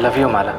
Love you माला।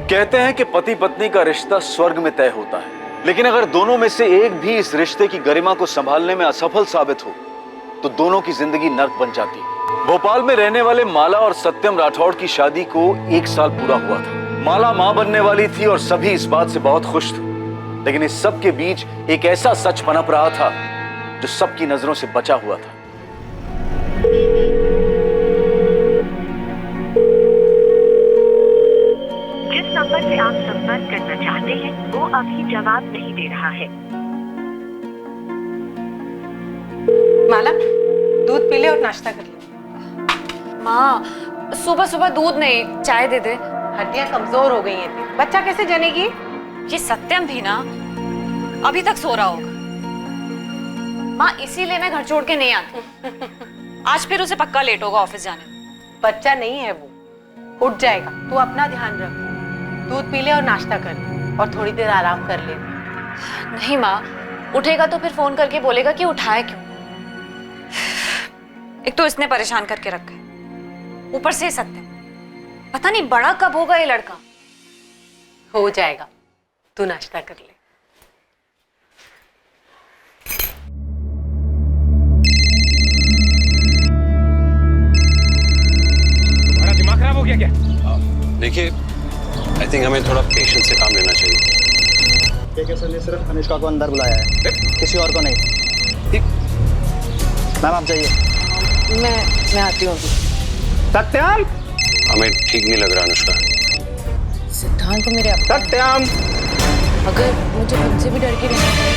कहते हैं कि पति पत्नी का रिश्ता स्वर्ग में तय होता है, लेकिन अगर दोनों में से एक भी इस रिश्ते की गरिमा को संभालने में असफल साबित हो तो दोनों की जिंदगी नर्क बन जाती है। भोपाल में रहने वाले माला और सत्यम राठौड़ की शादी को 1 साल पूरा हुआ था। माला मां बनने वाली थी और सभी इस बात से बहुत खुश थे, लेकिन इस सब के बीच एक ऐसा सच पनप रहा था जो सबकी नजरों से बचा हुआ था। नंबर से आप संपर्क करना चाहते हैं वो अभी जवाब नहीं दे रहा है। माला, दूध पी ले और नाश्ता कर ले। माँ, सुबह सुबह दूध नहीं, चाय दे दे। हड्डियां कमजोर हो गई हैं तेरी। बच्चा कैसे जनेगी? ये सत्यम भी ना अभी तक सो रहा होगा। माँ, इसीलिए मैं घर छोड़ के नहीं आती। आज फिर उसे पक्का लेट होगा ऑफिस जाने में। बच्चा नहीं है वो, उठ जाएगा। तू अपना ध्यान रख, दूध पी ले और नाश्ता कर ले और थोड़ी देर आराम कर ले। नहीं माँ, उठेगा तो फिर फोन करके बोलेगा कि उठाया क्यों। एक तो इसने परेशान करके रखा है, ऊपर से सत्यम। पता नहीं बड़ा कब होगा ये लड़का। हो जाएगा, तू नाश्ता कर ले। तुम्हारा दिमाग खराब हो गया क्या? देखिए, आई थिंक हमें थोड़ा पेशेंस से काम लेना चाहिए। के सर ने सिर्फ अनुष्का को अंदर बुलाया है, किसी और को नहीं। ठीक मैम आप जाइए। मैं आती हूँ। सत्यम, हमें ठीक नहीं लग रहा अनुष्का। सिद्धांत तो मेरे अपना है। सत्यम, अगर मुझे उनसे भी डर के रहना पड़े।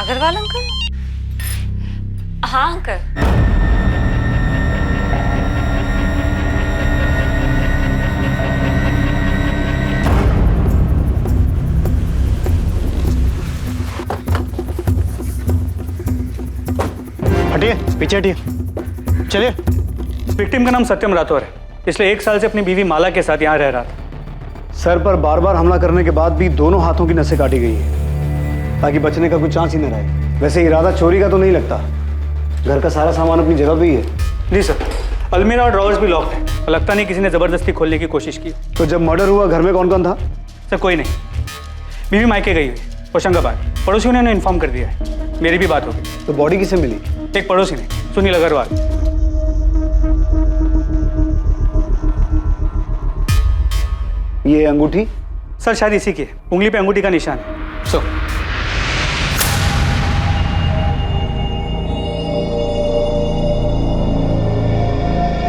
अग्रवाल अंकल? हाँ अंकल। हटिए, पीछे हटिए। चलिए। विक्टिम का नाम सत्यम राठौर है, इसलिए 1 साल से अपनी बीवी माला के साथ यहाँ रह रहा था। सर पर बार बार हमला करने के बाद भी दोनों हाथों की नसें काटी गई है ताकि बचने का कोई चांस ही न रहे। वैसे इरादा चोरी का तो नहीं लगता, घर का सारा सामान अपनी जगह पे ही है। जी सर, अलमीरा और ड्रॉवर्स भी लॉक्ड है। लगता नहीं किसी ने जबरदस्ती खोलने की कोशिश की। तो जब मर्डर हुआ घर में कौन कौन था? सर कोई नहीं, बीवी मायके गई हुई होशंगाबाद। पड़ोसियों ने उन्हें इन्फॉर्म कर दिया है। मेरी भी बात हो गई। तो बॉडी किसे मिली? एक पड़ोसी ने, सुनील अग्रवाल। ये अंगूठी? सर शायद इसी की है, उंगली पे अंगूठी का निशान है। सो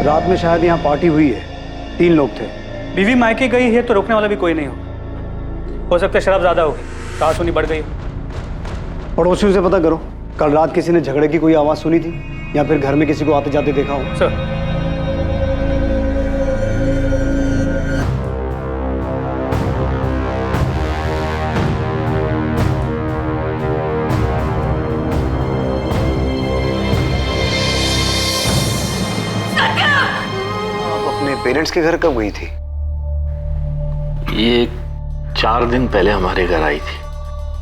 रात में शायद यहाँ पार्टी हुई है, 3 लोग थे। बीवी मायके गई है तो रोकने वाला भी कोई नहीं होगा। हो सकता है शराब ज्यादा होगी, कहासुनी बढ़ गई। पड़ोसियों से पता करो, कल रात किसी ने झगड़े की कोई आवाज सुनी थी या फिर घर में किसी को आते जाते देखा हो? सर आप अपने पेरेंट्स के घर कब गई थी? ये 4 दिन पहले हमारे घर आई थी।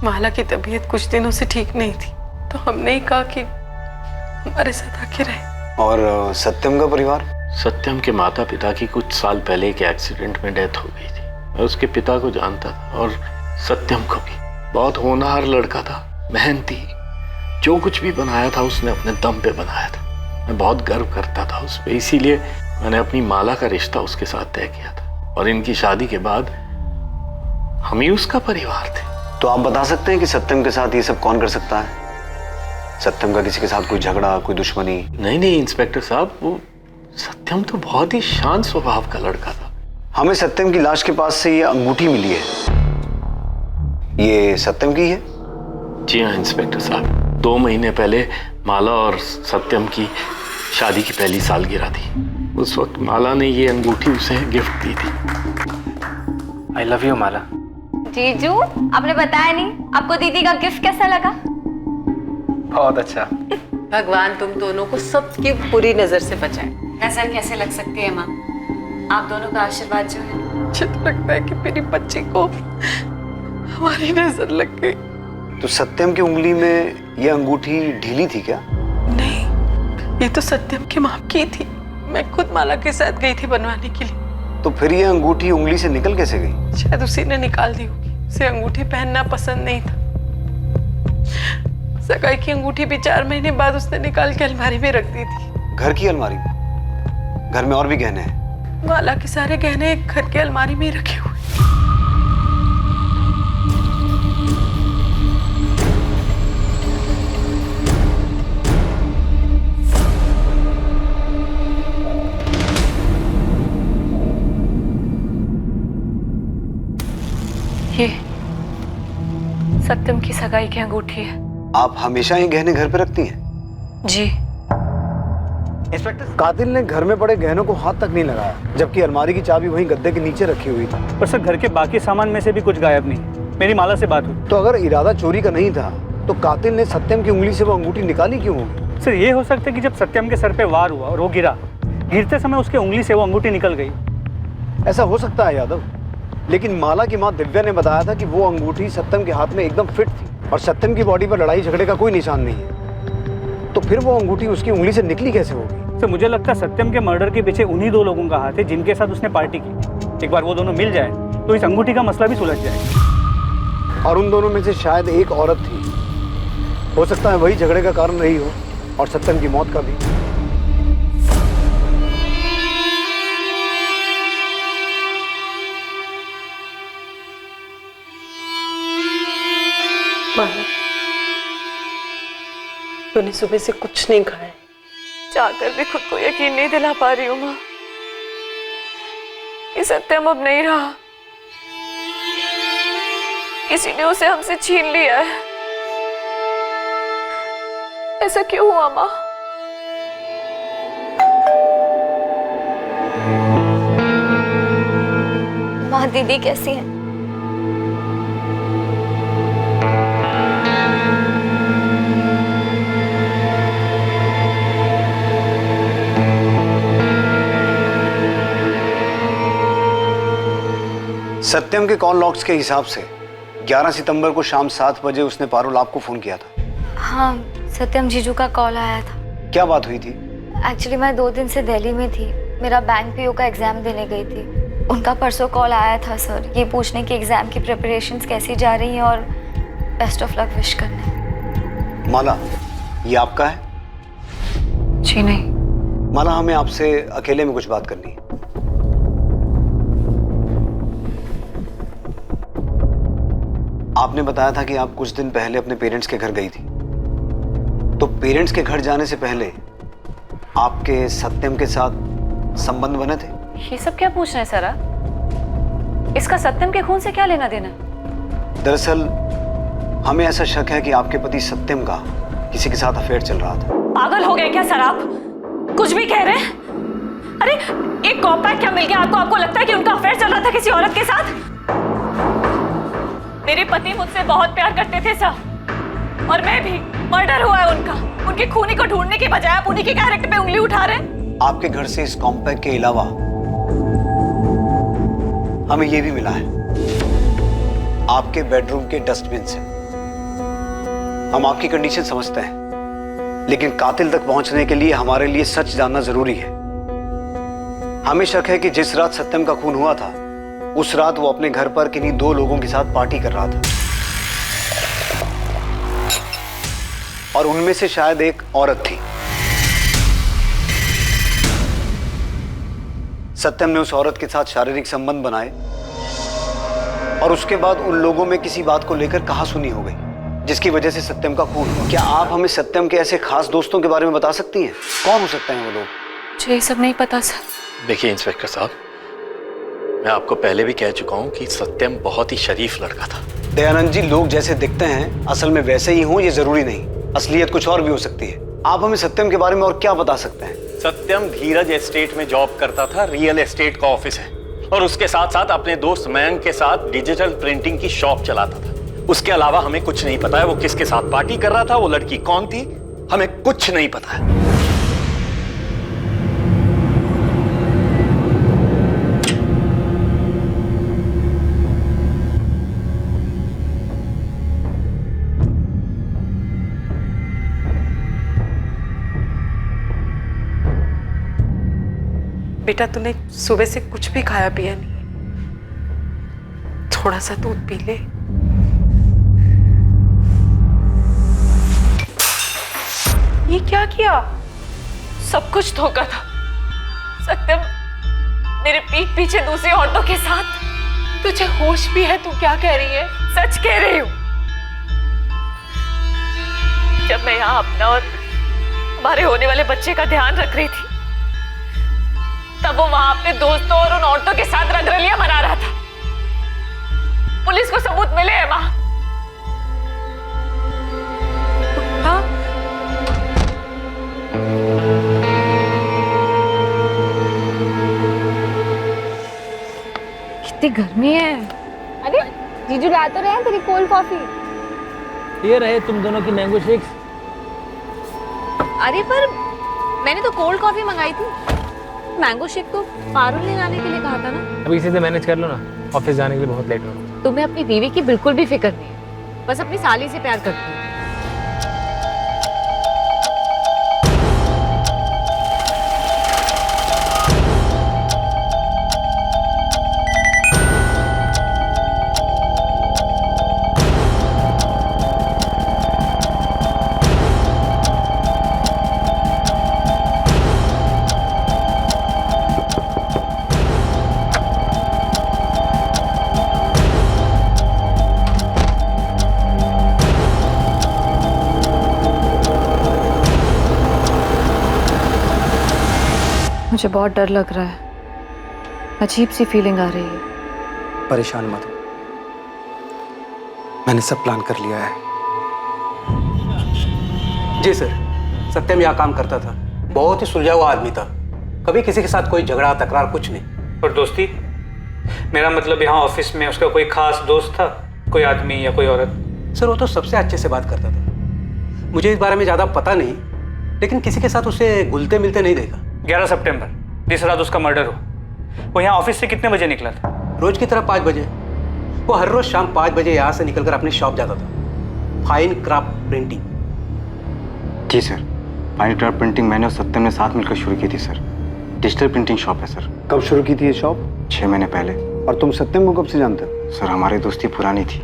माला की तबीयत कुछ दिनों से ठीक नहीं थी, तो हमने ही कहा कि हमारे साथ आके रहे। और सत्यम का परिवार? सत्यम के माता पिता की कुछ साल पहले एक एक्सीडेंट में डेथ हो गई थी। मैं उसके पिता को जानता था और सत्यम को भी। बहुत होनहार लड़का था, मेहनती। जो कुछ भी बनाया था उसने अपने दम पे बनाया था। मैं बहुत गर्व करता था उस पर, इसीलिए मैंने अपनी माला का रिश्ता उसके साथ तय किया था। और इनकी शादी के बाद हम ही उसका परिवार थे। तो आप बता सकते हैं कि सत्यम के साथ ये सब कौन कर सकता है? सत्यम का किसी के साथ कोई झगड़ा, कोई दुश्मनी? नहीं इंस्पेक्टर साहब, वो सत्यम तो बहुत ही शांत स्वभाव का लड़का था। हमें सत्यम की लाश के पास से ये अंगूठी मिली है, ये सत्यम की है? जी हाँ इंस्पेक्टर साहब, 2 महीने पहले माला और सत्यम की शादी की पहली सालगिरह थी। उस वक्त माला ने ये अंगूठी उसे गिफ्ट दी थी। आई लव यू माला। जीजू, आपने बताया नहीं, आपको दीदी का गिफ्ट कैसा लगा? बहुत अच्छा। भगवान तुम दोनों को सबकी बुरी नजर से बचाए। नजर कैसे लग सकती है माँ? आप दोनों का आशीर्वाद जो है। मुझे तो लगता है कि मेरी बच्ची को हमारी नजर लग गई। तो सत्यम की उंगली में ये अंगूठी ढीली थी क्या? नहीं, ये तो सत्यम की माँ की थी। मैं खुद माला के साथ गई थी बनवाने के लिए। तो फिर ये अंगूठी उंगली से निकल कैसे गई? शायद उसी ने निकाल दी होगी। उसे अंगूठी पहनना पसंद नहीं था। सगाई की अंगूठी भी 4 महीने बाद उसने निकाल के अलमारी में रख दी थी। घर की अलमारी में? घर में और भी गहने हैं? माला के सारे गहने घर के अलमारी में ही रखे हुए। ये सत्यम की सगाई की अंगूठी है। आप हमेशा ये गहने घर पे रखती हैं? जी। इंस्पेक्टर, कातिल ने घर में पड़े गहनों को हाथ तक नहीं लगाया, जबकि अलमारी की चाबी वहीं गद्दे के नीचे रखी हुई थी। पर सर घर के बाकी सामान में से भी कुछ गायब नहीं। मेरी माला से बात हुई। तो अगर इरादा चोरी का नहीं था तो कातिल ने सत्यम की उंगली से वो अंगूठी निकाली क्यों होगी? सर ये हो सकता है कि जब सत्यम के सर पे वार हुआ और वो गिरा, गिरते समय उसके उंगली से वो अंगूठी निकल गई। ऐसा हो सकता है यादव, लेकिन माला की माँ दिव्या ने बताया था कि वो अंगूठी सत्यम के हाथ में एकदम फिट थी और सत्यम की बॉडी पर लड़ाई झगड़े का कोई निशान नहीं है। तो फिर वो अंगूठी उसकी उंगली से निकली कैसे होगी? सर मुझे लगता है सत्यम के मर्डर के पीछे उन्हीं 2 लोगों का हाथ है जिनके साथ उसने पार्टी की। एक बार वो दोनों मिल जाए तो इस अंगूठी का मसला भी सुलझ जाए। और उन दोनों में से शायद एक औरत थी। हो सकता है वही झगड़े का कारण रही हो और सत्यम की मौत का भी। माला, तूने सुबह से कुछ नहीं खाया। चाहकर भी खुद को यकीन नहीं दिला पा रही हूँ माँ कि सत्यम अब नहीं रहा। किसी ने उसे हमसे छीन लिया है। ऐसा क्यों हुआ माँ? माँ दीदी कैसी है? सत्यम के कॉल लॉग्स के हिसाब से 11 सितंबर को शाम 7 बजे उसने पारुल आपको फोन किया था। हाँ, सत्यम जीजू का कॉल आया था। क्या बात हुई थी? एक्चुअली मैं 2 दिन से दिल्ली में थी। मेरा बैंक पीओ का एग्जाम देने गई थी। उनका परसों कॉल आया था सर, ये पूछने की एग्जाम की प्रिपरेशंस कैसी जा रही हैं और बेस्ट ऑफ लक विश करने। माला, ये आपका है? जी नहीं। माला, हमें आपसे अकेले में कुछ बात करनी है। आपने बताया था कि आप कुछ दिन पहले अपने पेरेंट्स के घर गई थी। तो पेरेंट्स के घर जाने से पहले आपके सत्यम के साथ संबंध बने थे? ये सब क्या पूछ रहे हैं सर आप? इसका सत्यम के खून से क्या लेना देना? दरअसल हमें ऐसा शक है कि आपके पति सत्यम का किसी के साथ अफेयर चल रहा था। पागल हो गए क्या सर आप? कुछ भी कह रहे हैं? अरे एक कॉम्पैक्ट क्या मिल गया आपको? आपको लगता है कि उनका अफेयर चल रहा था किसी औरत के साथ? मेरे पति मुझसे बहुत प्यार करते थे सर, और मैं भी। मर्डर हुआ है उनका। उनके खूनी को ढूंढने की बजाय आप उन्हीं के कैरेक्टर पे उंगली उठा रहे हैं। आपके घर से इस कॉम्पैक्ट के अलावा हमें यह भी मिला है आपके बेडरूम के डस्टबिन से। हम आपकी कंडीशन समझते हैं, लेकिन कातिल तक पहुंचने के लिए हमारे लिए सच जानना जरूरी है। हमें शक है कि जिस रात सत्यम का खून हुआ था, उस रात वो अपने घर पर किन्हीं 2 लोगों के साथ पार्टी कर रहा था, और उनमें से शायद एक औरत थी। सत्यम ने उस औरत के साथ शारीरिक संबंध बनाए और उसके बाद उन लोगों में किसी बात को लेकर कहासुनी हो गई, जिसकी वजह से सत्यम का खून हुआ। क्या आप हमें सत्यम के ऐसे खास दोस्तों के बारे में बता सकती हैं? कौन हो सकते हैं वो लोग? मुझे ये सब नहीं पता सर। देखिए इंस्पेक्टर साहब, मैं आपको पहले भी कह चुका हूं कि सत्यम बहुत ही शरीफ लड़का था। दयानंद जी, लोग जैसे दिखते हैं असल में वैसे ही हों ये जरूरी नहीं। असलियत कुछ और भी हो सकती है। आप हमें सत्यम के बारे में और क्या बता सकते हैं? सत्यम धीरज एस्टेट में जॉब करता था। रियल एस्टेट का ऑफिस है। और उसके साथ साथ अपने दोस्त मयंक के साथ डिजिटल प्रिंटिंग की शॉप चलाता था। उसके अलावा हमें कुछ नहीं पता है वो किसके साथ पार्टी कर रहा था, वो लड़की कौन थी, हमें कुछ नहीं पता है। बेटा तूने सुबह से कुछ भी खाया पिया नहीं, थोड़ा सा दूध पी ले। ये क्या किया? सब कुछ धोखा था। सत्यम मेरे पीठ पीछे दूसरी औरतों के साथ। तुझे होश भी है? तू क्या कह रही है? सच कह रही हूँ। जब मैं यहाँ अपना और हमारे होने वाले बच्चे का ध्यान रख रही थी, तब वो वहां अपने दोस्तों और उन औरतों के साथ रंगरलियां मना रहा था। पुलिस को सबूत मिले हैं मां। हाँ? कितनी गर्मी है। अरे जीजू ला तो रहे हैं तेरी कोल्ड कॉफी। ये रहे तुम दोनों की मैंगो शेक्स। अरे पर मैंने तो कोल्ड कॉफी मंगाई थी, मैंगो शेक तो पारुल ने लाने के लिए कहा था ना। अब इसी से मैनेज कर लो ना, ऑफिस जाने के लिए बहुत लेट हो रहा है। तुम्हें अपनी बीवी की बिल्कुल भी फिक्र नहीं है, बस अपनी साली से प्यार करती हूँ। मुझे बहुत डर लग रहा है, अजीब सी फीलिंग आ रही है। परेशान मत हो, मैंने सब प्लान कर लिया है। जी सर, सत्यम यहाँ काम करता था, बहुत ही सुलझा हुआ आदमी था, कभी किसी के साथ कोई झगड़ा तकरार कुछ नहीं। और दोस्ती? मेरा मतलब यहाँ ऑफिस में उसका कोई खास दोस्त था, कोई आदमी या कोई औरत? सर वो तो सबसे अच्छे से बात करता था, मुझे इस बारे में ज़्यादा पता नहीं, लेकिन किसी के साथ उसे घुलते मिलते नहीं देखा। 11 सितंबर जिस रात उसका मर्डर हो, वो यहाँ ऑफिस से कितने बजे निकला था? रोज की तरह 5 बजे। वो हर रोज शाम 5 बजे यहाँ से निकलकर अपनी शॉप जाता था, फाइन क्राफ्ट प्रिंटिंग। जी सर, फाइन क्राफ्ट प्रिंटिंग मैंने और सत्यम ने साथ मिलकर शुरू की थी सर। डिजिटल प्रिंटिंग शॉप है सर। कब शुरू की थी ये शॉप? 6 महीने पहले। और तुम सत्यम को कब से जानते हो? सर हमारी दोस्ती पुरानी थी,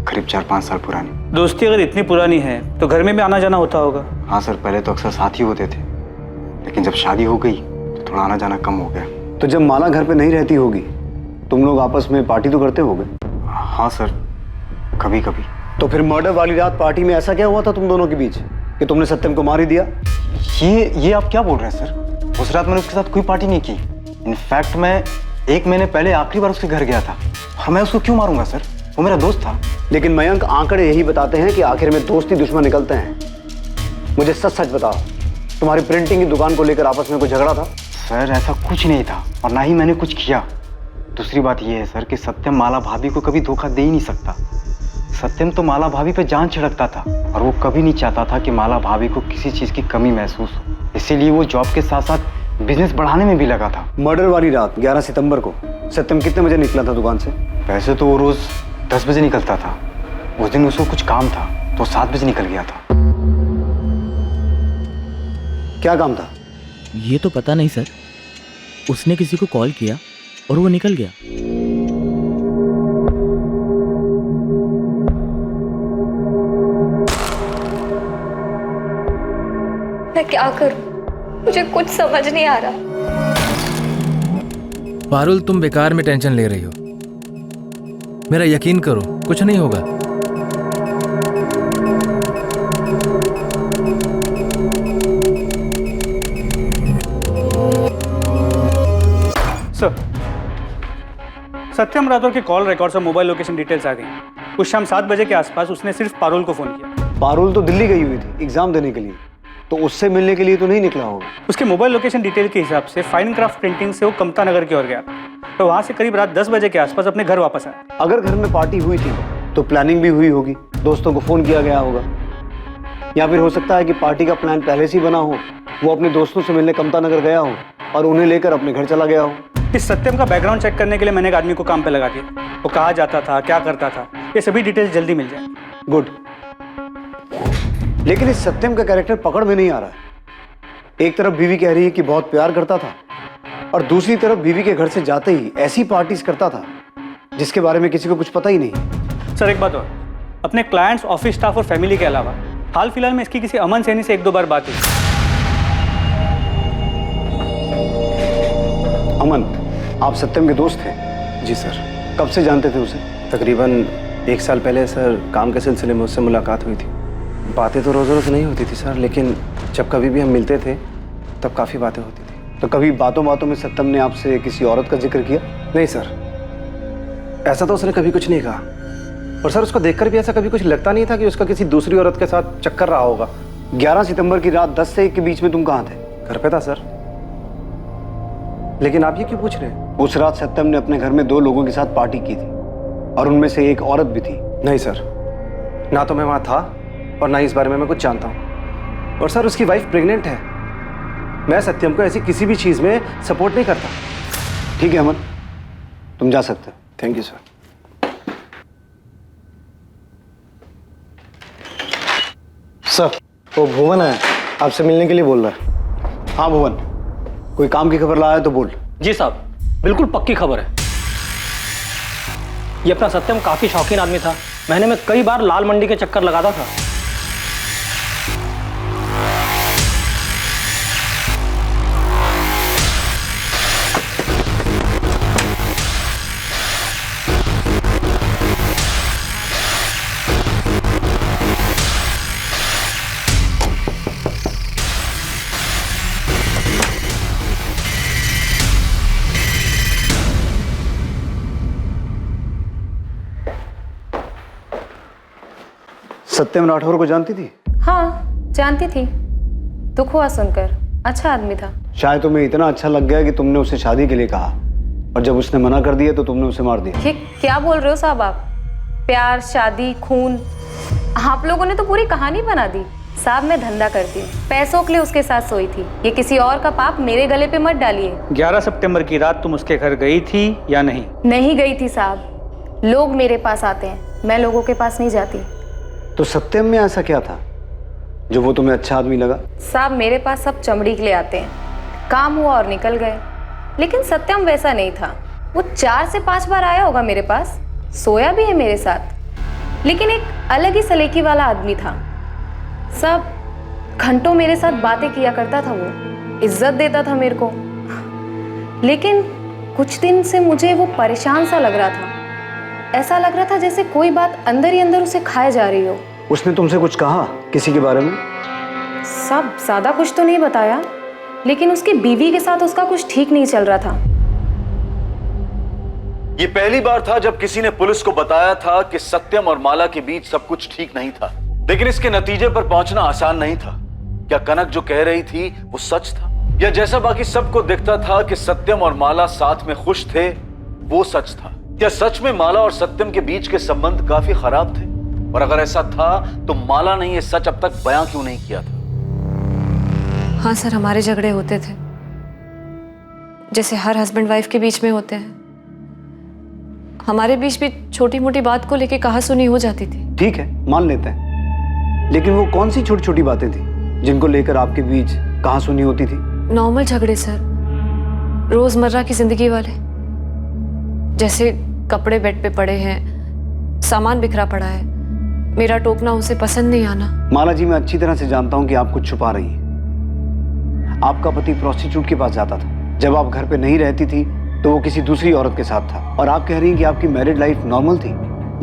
करीब 4-5 साल पुरानी। दोस्ती अगर इतनी पुरानी है तो घर में भी आना जाना होता होगा? हाँ सर, पहले तो अक्सर साथ ही होते थे, लेकिन जब शादी हो गई तो थोड़ा आना जाना कम हो गया। तो जब माला घर पे नहीं रहती होगी, तुम लोग आपस में पार्टी तो करते होगे? हाँ सर, कभी कभी। तो फिर मर्डर वाली रात पार्टी में ऐसा क्या हुआ था तुम दोनों के बीच कि तुमने सत्यम को मार ही दिया? ये आप क्या बोल रहे हैं सर? उस रात मैंने उसके साथ कोई पार्टी नहीं की। इनफैक्ट मैं 1 महीने पहले आखिरी बार उसके घर गया था, और मैं उसको क्यों मारूंगा सर? वो मेरा दोस्त था। लेकिन मयंक, आंकड़े यही बताते हैं कि आखिर में दोस्ती दुश्मन निकलते हैं। मुझे सच सच बताओ, तुम्हारी प्रिंटिंग की दुकान को लेकर आपस में कोई झगड़ा था? सर ऐसा कुछ नहीं था, और ना ही मैंने कुछ किया। दूसरी बात यह है सर कि सत्यम माला भाभी को कभी धोखा दे ही नहीं सकता। सत्यम तो माला भाभी पे जान छिड़कता था, और वो कभी नहीं चाहता था कि माला भाभी को किसी चीज की कमी महसूस हो। इसीलिए वो जॉब के साथ साथ बिजनेस बढ़ाने में भी लगा था। मर्डर वाली रात 11 सितंबर को सत्यम कितने बजे निकला था दुकान से? वैसे तो वो रोज 10 बजे निकलता था, उस दिन उसको कुछ काम था तो 7 बजे निकल गया था। क्या काम था? ये तो पता नहीं सर, उसने किसी को कॉल किया और वो निकल गया। मैं क्या करूं? मुझे कुछ समझ नहीं आ रहा। पारुल, तुम बेकार में टेंशन ले रही हो। मेरा यकीन करो, कुछ नहीं होगा। सर, सत्यम राठौर के कॉल रिकॉर्ड्स और मोबाइल लोकेशन डिटेल्स आ गई। उस शाम 7 बजे के आसपास उसने सिर्फ पारुल को फोन किया। पारुल तो दिल्ली गई हुई थी एग्जाम देने के लिए, तो उससे मिलने के लिए तो नहीं निकला होगा। उसके मोबाइल लोकेशन डिटेल के हिसाब से फाइन क्राफ्ट प्रिंटिंग से वो कमता नगर की ओर गया था। तो वहाँ से करीब रात 10 बजे के आसपास अपने घर वापस आया। अगर घर में पार्टी हुई थी तो प्लानिंग भी हुई होगी, दोस्तों को फोन किया गया होगा, या फिर हो सकता है कि पार्टी का प्लान पहले से ही बना हो, वो अपने दोस्तों से मिलने कमता नगर गया हो और उन्हें लेकर अपने घर चला गया हो। इस सत्यम का बैकग्राउंड चेक करने के लिए मैंने एक आदमी को काम पे लगा दिया। वो कहाँ जाता था, क्या करता था, ये सभी डिटेल्स जल्दी मिल जाए। गुड। लेकिन इस सत्यम का कैरेक्टर पकड़ में नहीं आ रहा है। एक तरफ बीवी कह रही है कि बहुत प्यार करता था और दूसरी तरफ बीवी के घर से जाते ही ऐसी पार्टीज करता था जिसके बारे में किसी को कुछ पता ही नहीं। सर एक बात और, अपने क्लाइंट्स, ऑफिस स्टाफ और फैमिली के अलावा हाल फिलहाल में इसकी किसी अमन सैनी से 1-2 बार बात हुई। अमन, आप सत्यम के दोस्त थे? जी सर। कब से जानते थे उसे? तकरीबन 1 साल पहले सर, काम के सिलसिले में उससे मुलाकात हुई थी। बातें तो रोज़ रोज़ नहीं होती थी सर, लेकिन जब कभी भी हम मिलते थे तब काफ़ी बातें होती थी। तो कभी बातों बातों में सत्यम ने आपसे किसी औरत का जिक्र किया? नहीं सर, ऐसा तो उसने कभी कुछ नहीं कहा। और सर उसको देखकर भी ऐसा कभी कुछ लगता नहीं था कि उसका किसी दूसरी औरत के साथ चक्कर रहा होगा। 11 सितंबर की रात 10 से 1 के बीच में तुम कहाँ थे? घर पे था सर। लेकिन आप ये क्यों पूछ रहे हैं? उस रात सत्यम ने अपने घर में 2 लोगों के साथ पार्टी की थी और उनमें से एक औरत भी थी। नहीं सर, ना तो मैं वहाँ था और ना ही इस बारे में मैं कुछ जानता हूँ। और सर उसकी वाइफ प्रेग्नेंट है। मैं सत्यम को ऐसी किसी भी चीज़ में सपोर्ट नहीं करता। ठीक है अमन, तुम जा सकते हो। Thank you sir. सर, वो भुवन है, आपसे मिलने के लिए बोल रहा है। हाँ भुवन, कोई काम की खबर लाया तो बोल। जी साहब, बिल्कुल पक्की खबर है। ये अपना सत्यम काफी शौकीन आदमी था। महीने में कई बार लाल मंडी के चक्कर लगाता था। सत्यम राठौर को जानती थी? हाँ, जानती थी। दुख हुआ सुनकर, अच्छा आदमी था। शायद तुम्हें इतना अच्छा लग गया कि तुमने उसे शादी के लिए कहा और जब उसने मना कर दिया तो तुमने उसे मार दिया। ये क्या बोल रहे हो साहब आप? प्यार, शादी, खून, आप लोगों ने तो पूरी कहानी बना दी। साहब मैं धंधा करती हूँ, पैसों के लिए उसके साथ सोई थी। ये किसी और का पाप मेरे गले पे मत डालिए। 11 सितंबर की रात तुम उसके घर गई थी या नहीं? नहीं गई थी साहब। लोग मेरे पास आते हैं, मैं लोगों के पास नहीं जाती। तो सत्यम में ऐसा क्या था जो वो तुम्हें अच्छा आदमी लगा? साहब मेरे पास सब चमड़ी के लिए आते हैं, काम हुआ और निकल गए। लेकिन सत्यम वैसा नहीं था। वो 4 से 5 बार आया होगा मेरे पास, सोया भी है मेरे साथ, लेकिन एक अलग ही सलीकी वाला आदमी था। सब घंटों मेरे साथ बातें किया करता था, वो इज्जत देता था मेरे को। लेकिन कुछ दिन से मुझे वो परेशान सा लग रहा था। ऐसा लग रहा था जैसे कोई बात अंदर ही अंदर उसे खाए जा रही हो। उसने तुमसे कुछ कहा किसी के बारे में? सब ज्यादा कुछ तो नहीं बताया, लेकिन उसकी बीवी के साथ उसका कुछ ठीक नहीं चल रहा था। ये पहली बार था जब किसी ने पुलिस को बताया था कि सत्यम और माला के बीच सब कुछ ठीक नहीं था। लेकिन इसके नतीजे पर पहुंचना आसान नहीं था। क्या कनक जो कह रही थी वो सच था, या जैसा बाकी सबको दिखता था कि सत्यम और माला साथ में खुश थे वो सच था? क्या सच में माला और सत्यम के बीच के संबंध काफी खराब थे? और अगर ऐसा था तो माला ने ये सच अब तक बयां क्यों नहीं किया था? हाँ सर, हमारे झगड़े होते थे जैसे हर हस्बैंड वाइफ के बीच में होते हैं। हमारे बीच भी छोटी मोटी बात को लेके कहा सुनी हो जाती थी। ठीक है, मान लेते हैं, लेकिन वो कौन सी छोटी छोटी बातें थी जिनको लेकर आपके बीच कहा सुनी होती थी? नॉर्मल झगड़े सर, रोजमर्रा की जिंदगी वाले। जैसे कपड़े बेड पे पड़े हैं, सामान बिखरा पड़ा है, मेरा टोकना उसे पसंद नहीं आना। माला जी, मैं अच्छी तरह से जानता हूं कि आप कुछ छुपा रही हैं। आपका पति प्रोस्टिट्यूट के पास जाता था, जब आप घर पे नहीं रहती थी तो वो किसी दूसरी औरत के साथ था, और आप कह रही हैं कि आपकी मैरिड लाइफ नॉर्मल थी।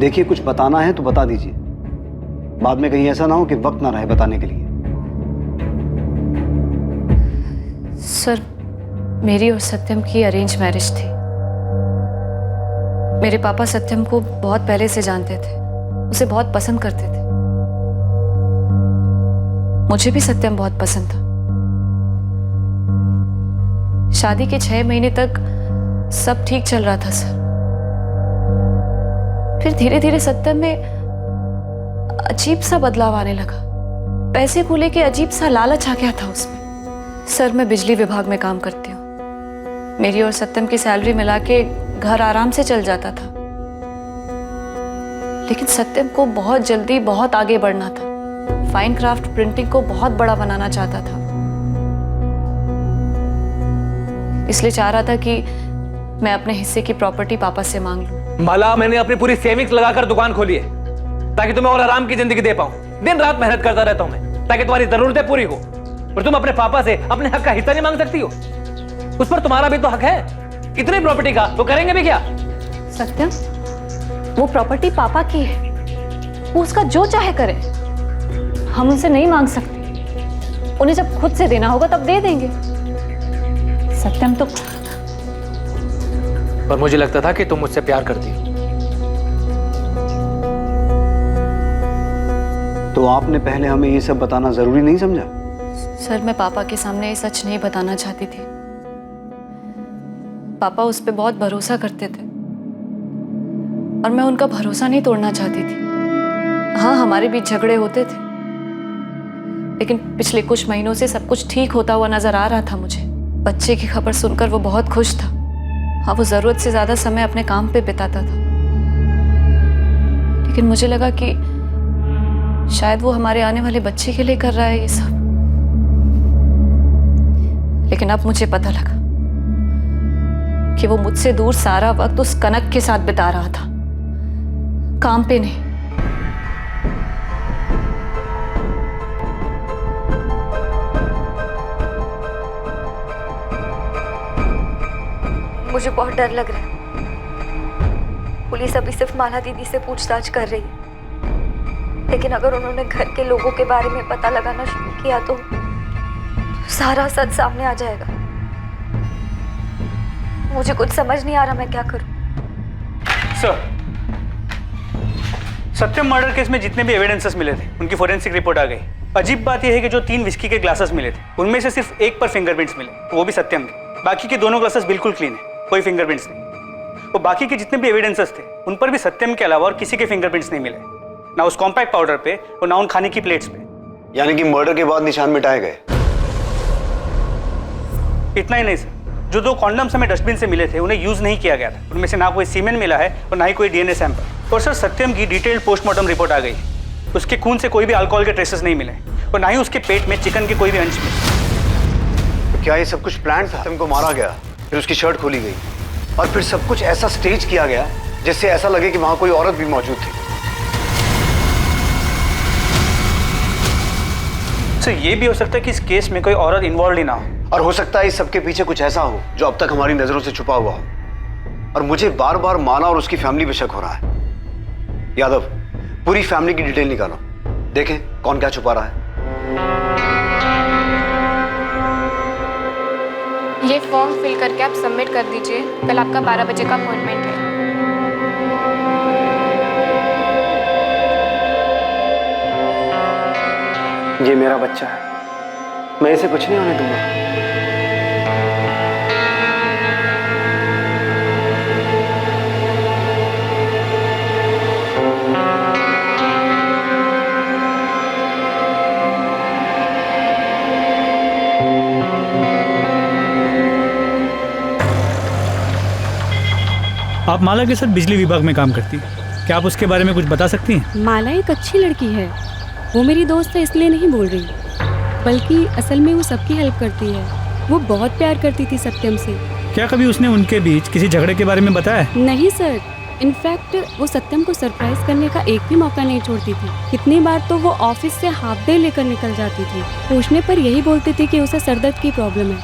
देखिए, कुछ बताना है तो बता दीजिए, बाद में कहीं ऐसा ना हो कि वक्त ना रहे बताने के लिए। सर, मेरी और सत्यम की अरेंज मैरिज थी। मेरे पापा सत्यम को बहुत पहले से जानते थे, उसे बहुत पसंद करते थे। मुझे भी सत्यम बहुत पसंद था। शादी के 6 महीने तक सब ठीक चल रहा था सर। फिर धीरे धीरे सत्यम में अजीब सा बदलाव आने लगा। पैसे को लेके अजीब सा लालच आ गया था उसमें। सर, मैं बिजली विभाग में काम करती हूँ। मेरी और सत्यम की सैलरी मिला के घर आराम से चल जाता था, लेकिन सत्यम को बहुत जल्दी बहुत आगे बढ़ना था। फाइन क्राफ्ट प्रिंटिंग को बहुत बड़ा बनाना चाहता था, इसलिए चाह रहा था कि मैं अपने हिस्से की प्रॉपर्टी पापा से मांग लूं। माला, मैंने अपनी पूरी सेविंग्स लगाकर दुकान खोली है ताकि तुम्हें और आराम की जिंदगी दे पाऊं। दिन रात मेहनत करता रहता हूं मैं ताकि तुम्हारी जरूरतें पूरी हो, और तुम अपने पापा से अपने हक का हिस्सा नहीं मांग सकती हो। उस पर तुम्हारा भी तो हक है। इतनी प्रॉपर्टी का वो करेंगे भी क्या? सत्यम, वो प्रॉपर्टी पापा की है, वो उसका जो चाहे करे। हम उनसे नहीं मांग सकते। उन्हें जब खुद से देना होगा तब दे देंगे। सत्यम तो पर मुझे लगता था कि तुम मुझसे प्यार करती हो। तो आपने पहले हमें ये सब बताना जरूरी नहीं समझा? सर, मैं पापा के सामने ये सच नहीं बताना चाहती थी। पापा उस पर बहुत भरोसा करते थे और मैं उनका भरोसा नहीं तोड़ना चाहती थी। हाँ, हमारे बीच झगड़े होते थे, लेकिन पिछले कुछ महीनों से सब कुछ ठीक होता हुआ नजर आ रहा था मुझे। बच्चे की खबर सुनकर वो बहुत खुश था। हाँ, वो जरूरत से ज्यादा समय अपने काम पे बिताता था, लेकिन मुझे लगा कि शायद वो हमारे आने वाले बच्चे के लिए कर रहा है ये सब। लेकिन अब मुझे पता लगा कि वो मुझसे दूर सारा वक्त उस कनक के साथ बिता रहा था, काम पे नहीं। मुझे बहुत डर लग रहा है। पुलिस अभी सिर्फ माला दीदी से पूछताछ कर रही है, लेकिन अगर उन्होंने घर के लोगों के बारे में पता लगाना शुरू किया तो सारा सच सामने आ जाएगा। मुझे कुछ समझ नहीं आ रहा मैं क्या करूं। सर, सत्यम मर्डर केस में जितने भी एविडेंसेस मिले थे उनकी फोरेंसिक रिपोर्ट आ गई। अजीब बात यह है कि जो 3 विस्की के ग्लासेस मिले थे उनमें से सिर्फ एक पर फिंगरप्रिंट्स मिले, वो भी सत्यम के। बाकी के दोनों ग्लासेस बिल्कुल क्लीन है, कोई फिंगरप्रिंट्स नहीं। वो बाकी के जितने भी एविडेंसेस थे उन पर भी सत्यम के अलावा और किसी के फिंगरप्रिंट्स नहीं मिले, ना उस कॉम्पैक्ट पाउडर पे और ना उन खाने की प्लेट्स पे। यानी कि मर्डर के बाद निशान मिटाए गए? इतना ही नहीं सर, जो 2 कॉन्डम्स हमें डस्टबिन से मिले थे उन्हें यूज नहीं किया गया था। उनमें से ना कोई सीमेन मिला है और ना ही कोई डीएनए सैंपल। और सर, सत्यम की डिटेल्ड पोस्टमार्टम रिपोर्ट आ गई। उसके खून से कोई भी अल्कोहल के ट्रेसेस नहीं मिले और ना ही उसके पेट में चिकन के कोई भी अंश मिले। तो क्या ये सब कुछ प्लान था? सत्यम को मारा गया, फिर उसकी शर्ट खोली गई और फिर सब कुछ ऐसा स्टेज किया गया जिससे ऐसा लगे कि वहां कोई औरत भी मौजूद थी। सर, ये भी हो सकता है कि इस केस में कोई औरत इन्वॉल्व ही ना हो, और हो सकता है इस सबके पीछे कुछ ऐसा हो जो अब तक हमारी नजरों से छुपा हुआ हो। और मुझे बार बार माला और उसकी फैमिली पे शक हो रहा है। यादव, पूरी फैमिली की डिटेल निकालो, देखें कौन क्या छुपा रहा है। ये फॉर्म फिल करके आप सबमिट कर दीजिए। कल आपका 12 बजे का अपॉइंटमेंट है। ये मेरा बच्चा है, मैं इसे कुछ नहीं होने दूंगा। आप माला के साथ बिजली विभाग में काम करती हैं, क्या आप उसके बारे में कुछ बता सकती हैं? माला एक अच्छी लड़की है। वो मेरी दोस्त है इसलिए नहीं बोल रही, बल्कि असल में वो सबकी हेल्प करती है। वो बहुत प्यार करती थी सत्यम से। क्या कभी उसने उनके बीच किसी झगड़े के बारे में बताया? नहीं सर, इनफैक्ट वो सत्यम को सरप्राइज करने का एक भी मौका नहीं छोड़ती थी। कितनी बार तो वो ऑफिस से हाफ डे लेकर निकल जाती थी। पूछने पर यही बोलती थी कि उसे सरदर्द की प्रॉब्लम है,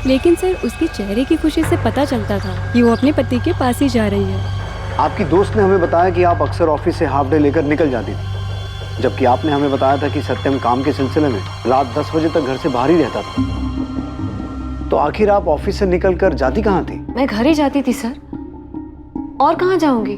लेकिन सर उसके चेहरे की खुशी से पता चलता था कि वो अपने पति के पास ही जा रही है। आपकी दोस्त ने हमें बताया कि आप अक्सर ऑफिस से हाफ डे लेकर निकल जाती थी, जबकि आपने हमें बताया था कि सत्यम काम के सिलसिले में रात 10 बजे तक घर से बाहर ही रहता था। तो आखिर आप ऑफिस से निकलकर जाती कहाँ थी? मैं घर ही जाती थी सर, और कहाँ जाऊंगी?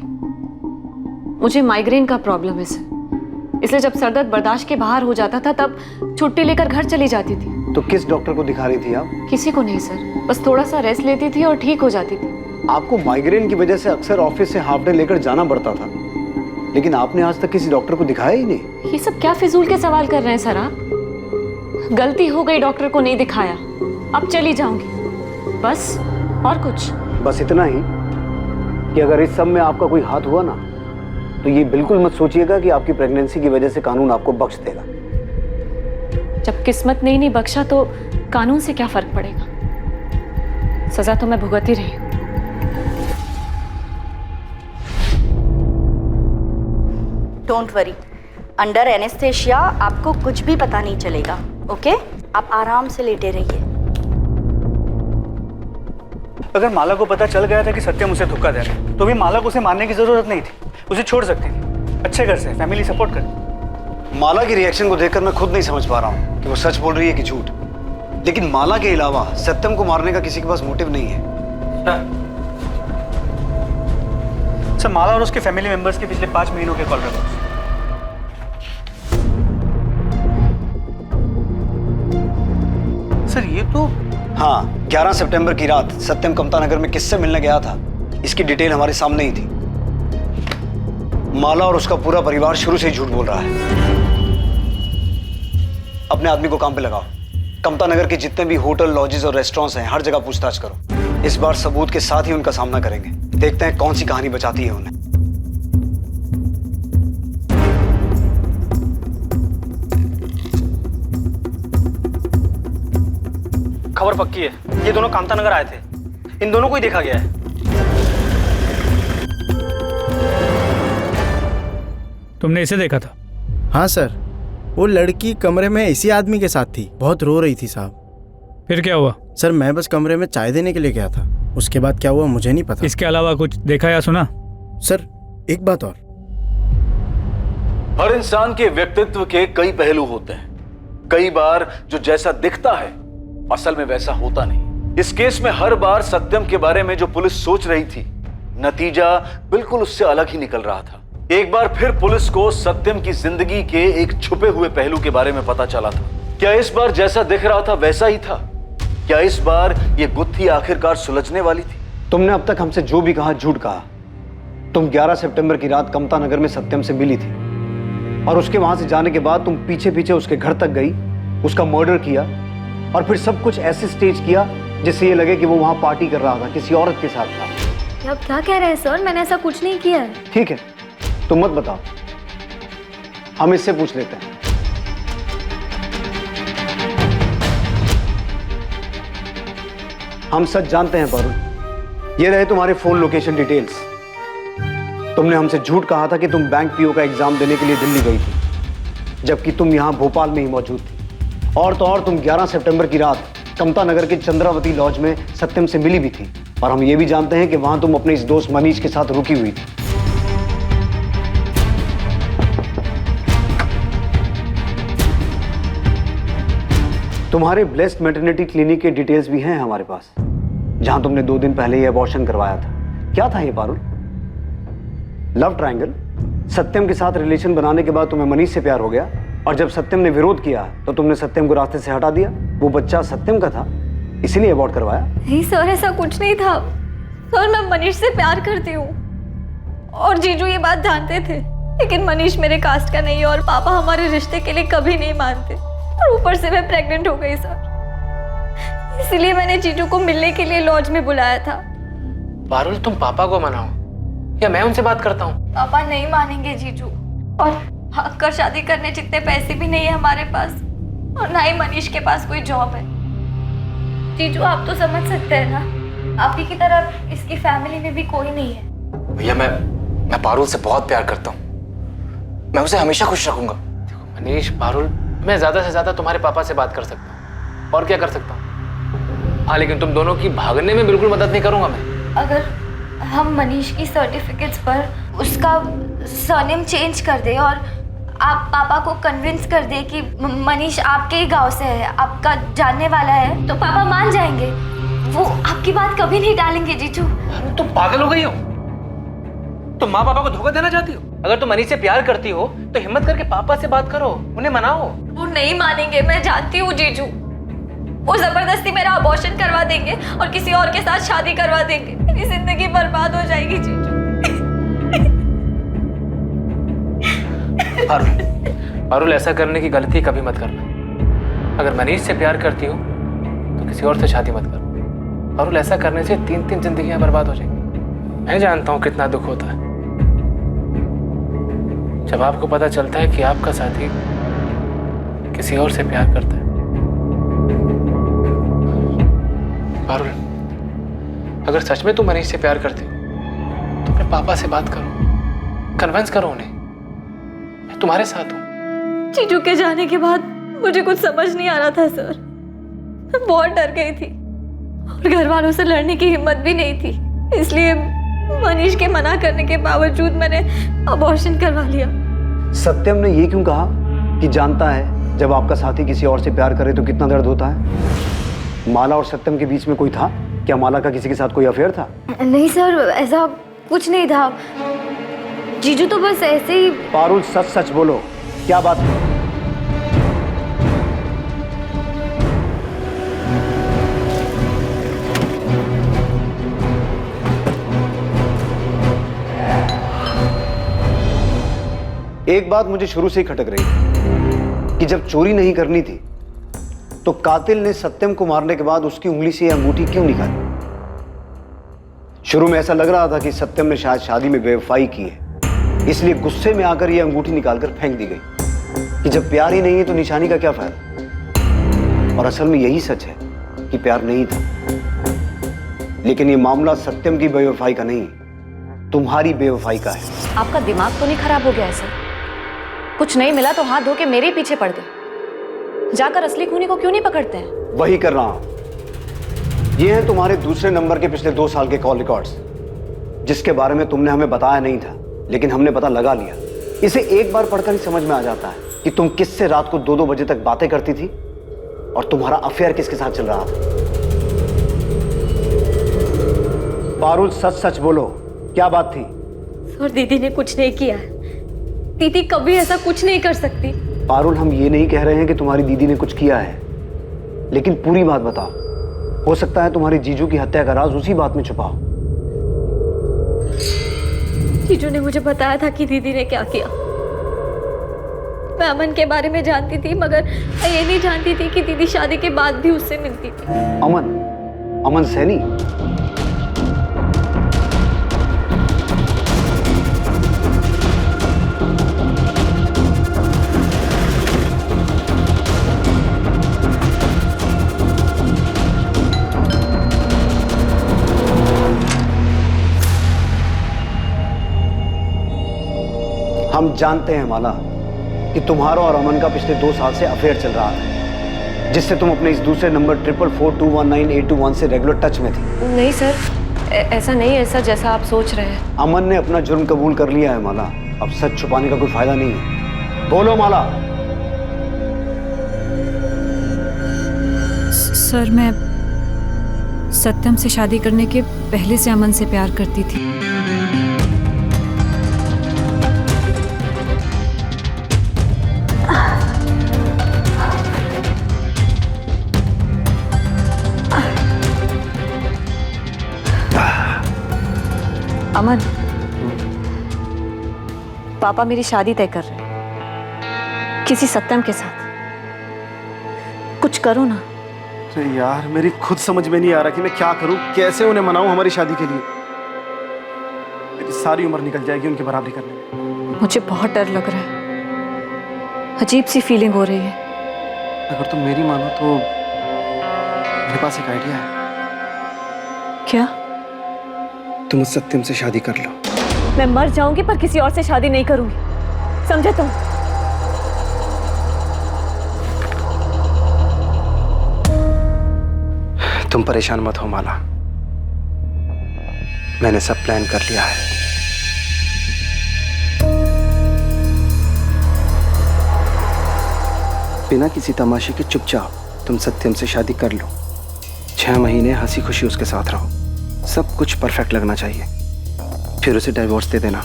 मुझे माइग्रेन का प्रॉब्लम है सर, इसलिए जब सर दर्द बर्दाश्त के बाहर हो जाता था तब छुट्टी लेकर घर चली जाती थी। तो किस डॉक्टर को दिखा रही थी आप? किसी को नहीं सर, बस थोड़ा सा रेस्ट लेती थी और ठीक हो जाती थी। आपको माइग्रेन की वजह से अक्सर ऑफिस से हाफ डे लेकर जाना पड़ता था, लेकिन आपने आज तक किसी डॉक्टर को दिखाया ही नहीं। ये सब क्या फिजूल के सवाल कर रहे हैं सर आप? गलती हो गई, डॉक्टर को नहीं दिखाया, अब चली जाऊंगी बस, और कुछ? बस इतना ही कि अगर इस सब में आपका कोई हाथ हुआ ना, तो ये बिल्कुल मत सोचिएगा कि आपकी प्रेगनेंसी की वजह से कानून आपको बख्श देगा। जब किस्मत ने ही नहीं बख्शा तो कानून से क्या फर्क पड़ेगा? सजा तो मैं भुगत ही रही हूँ। डोंट वरी, अंडर एनेस्थेशिया आपको कुछ भी पता नहीं चलेगा। ओके, आप आराम से लेटे रहिए। अगर माला को पता चल गया था कि सत्यम उसे धोखा दे रहा है, तो भी माला को उसे मारने की जरूरत नहीं थी, उसे छोड़ सकती थी। अच्छे घर से, फैमिली सपोर्ट कर। माला की रिएक्शन को देखकर मैं खुद नहीं समझ पा रहा हूँ कि वो सच बोल रही है कि झूठ। लेकिन माला के अलावा सत्यम को मारने का किसी के पास मोटिव नहीं है। सर, माला और उसके फैमिली मेंबर्स के पिछले 5 महीनों के कॉल रिकॉर्ड्स। सर ये तो हाँ, 11 सितंबर की रात सत्यम कमता नगर में किससे मिलने गया था, इसकी डिटेल हमारे सामने ही थी। माला और उसका पूरा परिवार शुरू से ही झूठ बोल रहा है। अपने आदमी को काम पे लगाओ। कमता नगर के जितने भी होटल, लॉजेस और रेस्टोरेंट्स हैं, हर जगह पूछताछ करो। इस बार सबूत के साथ ही उनका सामना करेंगे। देखते हैं कौन सी कहानी बचाती है उन्हें। खबर पक्की है, ये दोनों कामता नगर आए थे। इन दोनों को ही देखा गया है। तुमने इसे देखा था? हाँ सर, वो लड़की कमरे में इसी आदमी के साथ थी, बहुत रो रही थी साहब। फिर क्या हुआ? सर मैं बस कमरे में चाय देने के लिए गया था, उसके बाद क्या हुआ मुझे नहीं पता। इसके अलावा कुछ देखा या सुना? सर एक बात और, हर इंसान के व्यक्तित्व के कई पहलू होते हैं। कई बार जो जैसा दिखता है असल में वैसा होता नहीं। इस केस में हर बार सत्यम के बारे में जो पुलिस सोच रही थी, नतीजा बिल्कुल उससे अलग ही निकल रहा था। एक बार फिर पुलिस को सत्यम की जिंदगी के एक छुपे हुए पहलू के बारे में पता चला था। क्या इस बार जैसा दिख रहा था वैसा ही था? क्या इस बार ये गुत्थी आखिरकार सुलझने वाली थी? तुमने अब तक हमसे जो भी कहा झूठ कहा। तुम 11 सितंबर की रात कमता नगर में सत्यम से मिली थी और उसके वहां से जाने के बाद तुम पीछे पीछे उसके घर तक गई, उसका मर्डर किया और फिर सब कुछ ऐसे स्टेज किया जिससे ये लगे कि वो वहां पार्टी कर रहा था, किसी औरत के साथ था। आप क्या कह रहे हैं सर? मैंने ऐसा कुछ नहीं किया है। ठीक है, तुम मत बताओ, हम इससे पूछ लेते हैं। हम सच जानते हैं पारुल। ये रहे तुम्हारे फोन लोकेशन डिटेल्स। तुमने हमसे झूठ कहा था कि तुम बैंक पीओ का एग्जाम देने के लिए दिल्ली गई थी, जबकि तुम यहां भोपाल में ही मौजूद थी। और तो और तुम 11 सितंबर की रात कमता नगर के चंद्रावती लॉज में सत्यम से मिली भी थी। और हम ये भी जानते हैं कि वहां तुम अपने इस दोस्त मनीष के साथ रुकी हुई थी। तुम्हारे ब्लेस्ड मैटरनिटी क्लिनिक के डिटेल्स भी हैं हमारे पास, जहां तुमने 2 दिन पहले ये अबॉर्शन करवाया था। क्या था ये पारुल? Love triangle? सत्यम के साथ रिलेशन बनाने के बाद तुम्हें मनीष से प्यार हो गया और जब सत्यम ने विरोध किया तो तुमने सत्यम को रास्ते से हटा दिया। वो बच्चा सत्यम का था, इसीलिए अबॉर्ट करवाया। नहीं सर, ऐसा कुछ नहीं था। सर मैं मनीष से प्यार करती हूँ और जीजू ये बात जानते थे, लेकिन मनीष मेरे कास्ट का नहीं है और पापा हमारे रिश्ते के लिए कभी नहीं मानते। और ऊपर से मैं प्रेग्नेंट हो गई सर, इसलिए मैंने जीजू को मिलने के लिए लॉज में बुलाया था। पारुल, तुम पापा को मनाओ या मैं उनसे बात करता हूँ? पापा नहीं मानेंगे जीजू, और कर शादी करने जितने पैसे भी नहीं है हमारे पास, और ना ही मनीष के पास कोई जॉब है। जीजू आप तो समझ सकते हैं ना, आप ही की तरह इसकी फैमिली में भी कोई नहीं है। भैया मैं पारुल से बहुत प्यार करता हूँ, मैं उसे हमेशा खुश रखूंगा। देखो मनीष, पारुल, मैं ज्यादा से ज्यादा तुम्हारे पापा से बात कर सकता हूँ, और क्या कर सकता हूँ। हाँ, लेकिन तुम दोनों की भागने में बिल्कुल मदद नहीं करूंगा मैं। अगर हम मनीष की सर्टिफिकेट्स पर उसका सरनेम चेंज कर दे और आप पापा को कन्विंस कर दे कि मनीष आपके ही गांव से है, आपका जानने वाला है, तो पापा मान जाएंगे। वो आपकी बात कभी नहीं टालेंगे जीजू। तुम पागल हो गई हो? तुम माँ पापा को धोखा देना चाहती हो? अगर तुम मनीष से प्यार करती हो तो हिम्मत करके पापा से बात करो, उन्हें मनाओ। वो नहीं मानेंगे, मैं जानती हूँ जीजू। वो जबरदस्ती मेरा अबॉर्शन करवा देंगे और किसी और के साथ शादी करवा देंगे। मेरी जिंदगी बर्बाद हो जाएगी जीजू। पारुल, ऐसा करने की गलती कभी मत करना। अगर मनीष से प्यार करती हो तो किसी और से शादी मत करो। पारुल, ऐसा करने से 3-3 जिंदगियां बर्बाद हो जाएंगी। मैं जानता हूं कितना दुख होता है जब आपको पता चलता है कि आपका साथी किसी और से प्यार करता है। पारुल, अगर सच में तुम मनीष से प्यार करते हो तो अपने पापा से बात करो, कन्विंस करो उन्हें। मैं तुम्हारे साथ हूं। जीजू के जाने के बाद मुझे कुछ समझ नहीं आ रहा था सर। मैं बहुत डर गई थी और घर वालों से लड़ने की हिम्मत भी नहीं थी, इसलिए मनीष के मना करने के बावजूद मैंने अबॉर्शन करवा लिया। सत्यम ने ये क्यों कहा कि जानता है जब आपका साथी किसी और से प्यार करे तो कितना दर्द होता है? माला और सत्यम के बीच में कोई था क्या? माला का किसी के साथ कोई अफेयर था? नहीं सर, ऐसा कुछ नहीं था। जीजू तो बस ऐसे ही। पारुल, सच सच बोलो, क्या बात है? एक बात मुझे शुरू से ही खटक रही है कि जब चोरी नहीं करनी थी तो कातिल ने सत्यम को मारने के बाद उसकी उंगली से यह अंगूठी क्यों निकाली? शुरू में ऐसा लग रहा था कि सत्यम ने शायद शादी में बेवफाई की है, इसलिए गुस्से में आकर यह अंगूठी निकालकर फेंक दी गई कि जब प्यार ही नहीं है तो निशानी का क्या फायदा। और असल में यही सच है कि प्यार नहीं था। लेकिन यह मामला सत्यम की बेवफाई का नहीं, तुम्हारी बेवफाई का है। आपका दिमाग तो नहीं खराब हो गया है सर? कुछ नहीं मिला तो हाथ धो के मेरे पीछे पड़ गए। जाकर असली खूनी को क्यों नहीं पकड़ते हैं? वही कर रहा हूं। ये हैं तुम्हारे दूसरे नंबर के पिछले 2 साल के कॉल रिकॉर्ड्स, जिसके बारे में तुमने हमें बताया नहीं था, लेकिन हमने पता लगा लिया। इसे एक बार पढ़कर ही समझ में आ जाता है कि तुम किससे रात को 2-2 बजे तक बातें करती थी और तुम्हारा अफेयर किसके साथ चल रहा था। पारुल, सच सच बोलो, क्या बात थी? सर, दीदी ने कुछ नहीं किया है। दीदी कभी ऐसा कुछ नहीं कर सकती। पारुल, हम ये नहीं कह रहे हैं कि तुम्हारी दीदी ने कुछ किया है, लेकिन पूरी बात बताओ। हो सकता है तुम्हारी जीजू की हत्या का राज उसी बात में छुपा हो। जीजू ने मुझे बताया था कि दीदी ने क्या किया। मैं अमन के बारे में जानती थी, मगर मैं ये नहीं जानती थी कि दीदी शादी के बाद भी उससे मिलती थी। अमन सैनी? हम जानते हैं माला कि तुम्हारा और अमन का पिछले 2 साल से अफेयर चल रहा था, जिससे तुम अपने इस दूसरे नंबर 4442198221 से रेगुलर टच में थी। नहीं सर, ऐसा नहीं, ऐसा जैसा आप सोच रहे हैं। अमन ने अपना जुर्म कबूल कर लिया है माला। अब सच छुपाने का कोई फायदा नहीं है। बोलो माला। सर, मैं सत्यम से शादी करने के पहले से अमन से प्यार करती थी। अमन, पापा मेरी शादी तय कर रहे हैं किसी सत्यम के साथ। कुछ करो ना। अरे यार, मेरी खुद समझ में नहीं आ रहा कि मैं क्या करूं, कैसे उन्हें मनाऊं हमारी शादी के लिए। मेरी सारी उम्र निकल जाएगी उनकी बराबरी करने में। मुझे बहुत डर लग रहा है, अजीब सी फीलिंग हो रही है। अगर तुम मेरी मानो तो मेरे पास एक आइडिया है। क्या? तुम उस सत्यम से शादी कर लो। मैं मर जाऊंगी पर किसी और से शादी नहीं करूंगी, समझे तुम? तुम परेशान मत हो माला, मैंने सब प्लान कर लिया है। बिना किसी तमाशे के चुपचाप तुम सत्यम से शादी कर लो। 6 महीने हंसी खुशी उसके साथ रहो, सब कुछ परफेक्ट लगना चाहिए। फिर उसे डिवोर्स दे देना।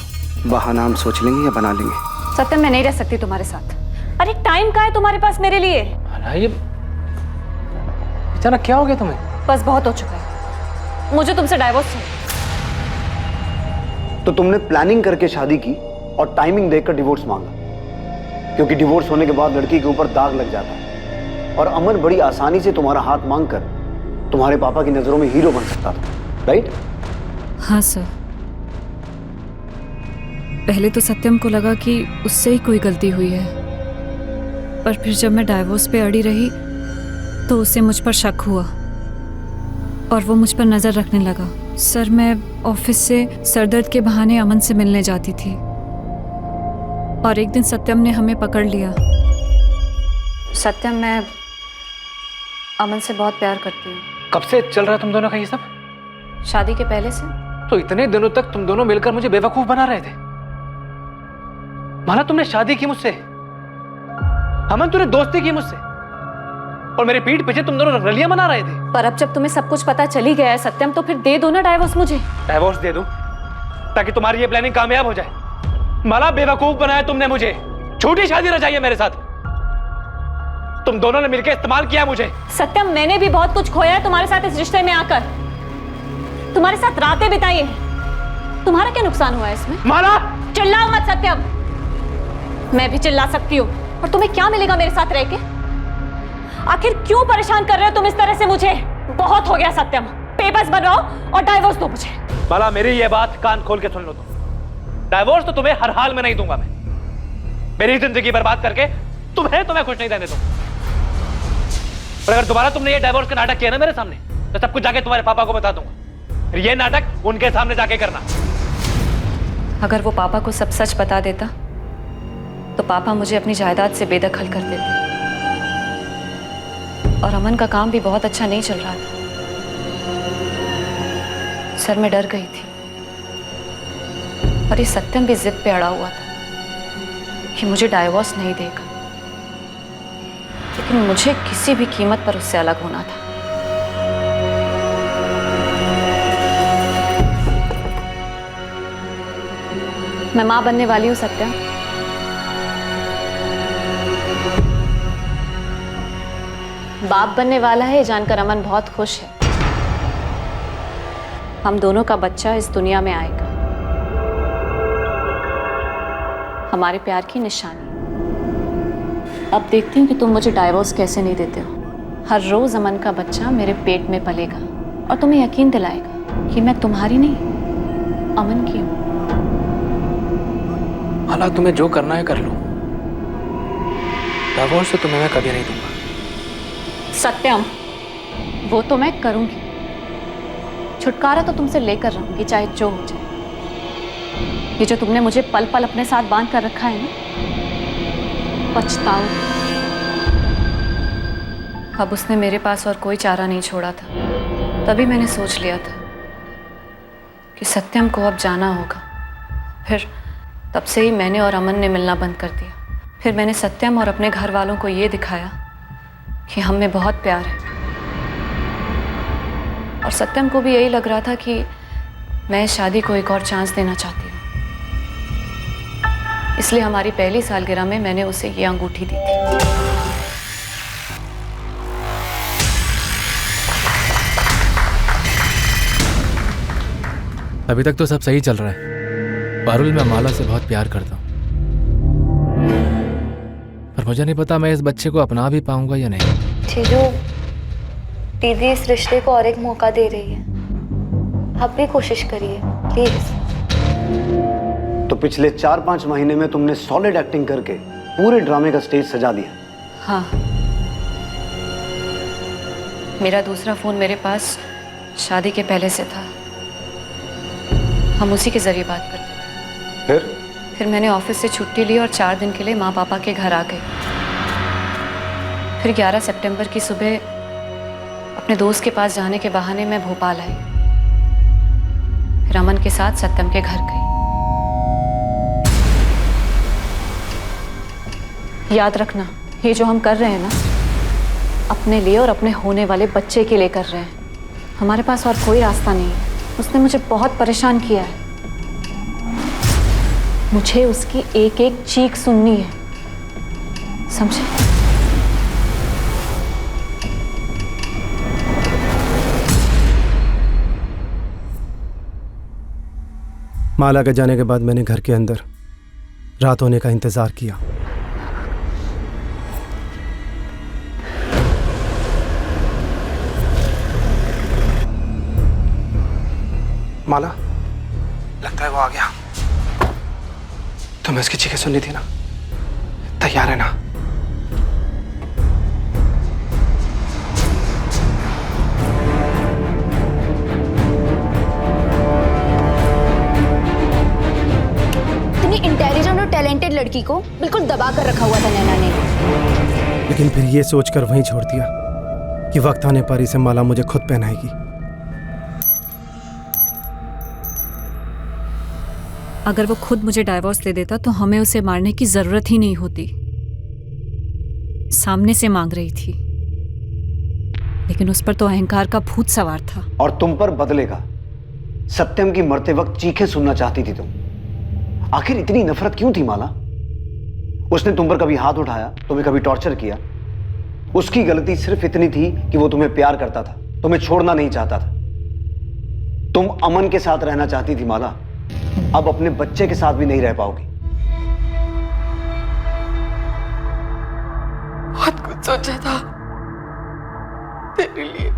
बहाना हम सोच लेंगे या बना लेंगे। सत्यम, मैं नहीं रह सकती तुम्हारे साथ। अरे टाइम कहाँ है तुम्हारे पास मेरे लिए? अचानक क्या हो गया तुम्हें? बस बहुत हो चुका है, मुझे तुमसे डाइवोर्स चाहिए। तो तुमने प्लानिंग करके शादी की और टाइमिंग देखकर डिवोर्स मांगा, क्योंकि डिवोर्स होने के बाद लड़की के ऊपर दाग लग जाता है और अमन बड़ी आसानी से तुम्हारा हाथ मांगकर तुम्हारे पापा की नजरों में हीरो बन सकता था, राइट? हाँ सर। पहले तो सत्यम को लगा कि उससे ही कोई गलती हुई है, पर फिर जब मैं डाइवोर्स पे अड़ी रही तो उसे मुझ पर शक हुआ और वो मुझ पर नज़र रखने लगा। सर, मैं ऑफिस से सरदर्द के बहाने अमन से मिलने जाती थी और एक दिन सत्यम ने हमें पकड़ लिया। सत्यम, मैं अमन से बहुत प्यार करती हूँ। कब से चल रहा है तुम दोनों का ये सब? शादी के पहले से। तो इतने दिनों तक तुम दोनों मिलकर मुझे बेवकूफ बना रहे थे। माना तुमने शादी की मुझसे, अमन तूने दोस्ती की मुझसे, और मेरे पीठ पीछे तुम दोनों रलियां मना रहे थे। पर अब जब तुम्हें सब कुछ पता चली गया है सत्यम, तो फिर दे दो ना डाइवोर्स मुझे। डाइवोर्स दे दूं ताकि तुम्हारी ये प्लानिंग कामयाब हो जाए? माला, बेवकूफ बनाया तुमने मुझे, झूठी शादी रचाई है मेरे साथ। तुम दोनों ने मिलकर इस्तेमाल किया मुझे। सत्यम, मैंने भी बहुत कुछ खोया है तुम्हारे साथ इस रिश्ते में आकर, तुम्हारे साथ रातें बिताई हैं। तुम्हारा क्या नुकसान हुआ है इसमें? माला, चिल्लाओ मत सत्यम। मैं भी चिल्ला सकती हूँ, और तुम्हें क्या मिलेगा मेरे साथ रह के? आखिर क्यों परेशान कर रहे हो तुम इस तरह से मुझे? बहुत हो गया सत्यम, पेपर्स बनवाओ और डाइवोर्स दो मुझे। माला, मेरी ये बात कान खोल के सुन लो तुम। डाइवोर्स तो तुम्हें हर हाल में नहीं दूंगा मैं। मेरी जिंदगी बर्बाद करके तुम्हें खुश नहीं रहने दूंगा। और अगर दोबारा तुमने ये डाइवोर्स का नाटक किया ना मेरे सामने, तो सब कुछ जाके तुम्हारे पापा को बता दूंगा। फिर ये नाटक उनके सामने जाके करना। अगर वो पापा को सब सच बता देता तो पापा मुझे अपनी जायदाद से बेदखल कर देते, और अमन का काम भी बहुत अच्छा नहीं चल रहा था। सर, मैं डर गई थी, और ये सत्यम भी जिद पे अड़ा हुआ था कि मुझे डाइवोर्स नहीं देगा, लेकिन मुझे किसी भी कीमत पर उससे अलग होना था। मैं मां बनने वाली हूं सत्यम। बाप बनने वाला है, जानकर अमन बहुत खुश है। हम दोनों का बच्चा इस दुनिया में आएगा, हमारे प्यार की निशानी। अब देखती हूँ कि तुम मुझे डाइवोर्स कैसे नहीं देते हो। हर रोज अमन का बच्चा मेरे पेट में पलेगा और तुम्हें यकीन दिलाएगा कि मैं तुम्हारी नहीं, अमन की हूँ। माला, तुम्हें जो करना है कर लो, डाइवोर्स तो तुम्हें मैं कभी नहीं दूंगा। सत्यम, वो तो मैं करूंगी। छुटकारा तो तुमसे लेकर रहूंगी, चाहे जो हो जाए। ये जो तुमने मुझे पल पल अपने साथ बांध कर रखा है ना, पछताओ। अब उसने मेरे पास और कोई चारा नहीं छोड़ा था। तभी मैंने सोच लिया था कि सत्यम को अब जाना होगा। फिर तब से ही मैंने और अमन ने मिलना बंद कर दिया। फिर मैंने सत्यम और अपने घर वालों को ये दिखाया कि हम में बहुत प्यार है, और सत्यम को भी यही लग रहा था कि मैं इस शादी को एक और चांस देना चाहती हूँ। इसलिए हमारी पहली सालगिरह में मैंने उसे ये अंगूठी दी थी। अभी तक तो सब सही चल रहा है। पारुल, मैं माला से बहुत प्यार करता हूँ, पर मुझे नहीं पता मैं इस बच्चे को अपना भी पाऊंगा या नहीं। जीजू, दीदी इस रिश्ते को और एक मौका दे रही है, आप भी कोशिश करिए प्लीज। तो पिछले 4-5 महीने में तुमने सॉलिड एक्टिंग करके पूरे ड्रामे का स्टेज सजा दिया। हाँ, मेरा दूसरा फोन मेरे पास शादी के पहले से था, हम उसी के जरिए बात करते थे। फिर मैंने ऑफिस से छुट्टी ली और 4 दिन के लिए माँ पापा के घर आ गई। फिर 11 सितंबर की सुबह अपने दोस्त के पास जाने के बहाने मैं भोपाल आई। फिर अमन के साथ सत्यम के घर गई। याद रखना, ये जो हम कर रहे हैं ना, अपने लिए और अपने होने वाले बच्चे के लिए कर रहे हैं। हमारे पास और कोई रास्ता नहीं है। उसने मुझे बहुत परेशान किया है, मुझे उसकी एक एक चीख सुननी है, समझे? माला के जाने के बाद मैंने घर के अंदर रात होने का इंतजार किया। माला, लगता है वो आ गया। तुम्हें उसकी चीखें सुननी थी ना? तैयार है ना? इतनी इंटेलिजेंट और टैलेंटेड लड़की को बिल्कुल दबा कर रखा हुआ था नैना ने। लेकिन फिर ये सोचकर वहीं छोड़ दिया कि वक्त आने पर इसे माला मुझे खुद पहनाएगी। अगर वो खुद मुझे डाइवोर्स दे देता तो हमें उसे मारने की जरूरत ही नहीं होती। सामने से मांग रही थी, लेकिन उस पर तो अहंकार का भूत सवार था। और तुम पर बदले का। सत्यम की मरते वक्त चीखें सुनना चाहती थी तुम। आखिर इतनी नफरत क्यों थी माला? उसने तुम पर कभी हाथ उठाया, तुम्हें कभी टॉर्चर किया? उसकी गलती सिर्फ इतनी थी कि वो तुम्हें प्यार करता था, तुम्हें छोड़ना नहीं चाहता था। तुम अमन के साथ रहना चाहती थी माला, अब अपने बच्चे के साथ भी नहीं रह पाओगी। बहुत कुछ सोचा था तेरे लिए,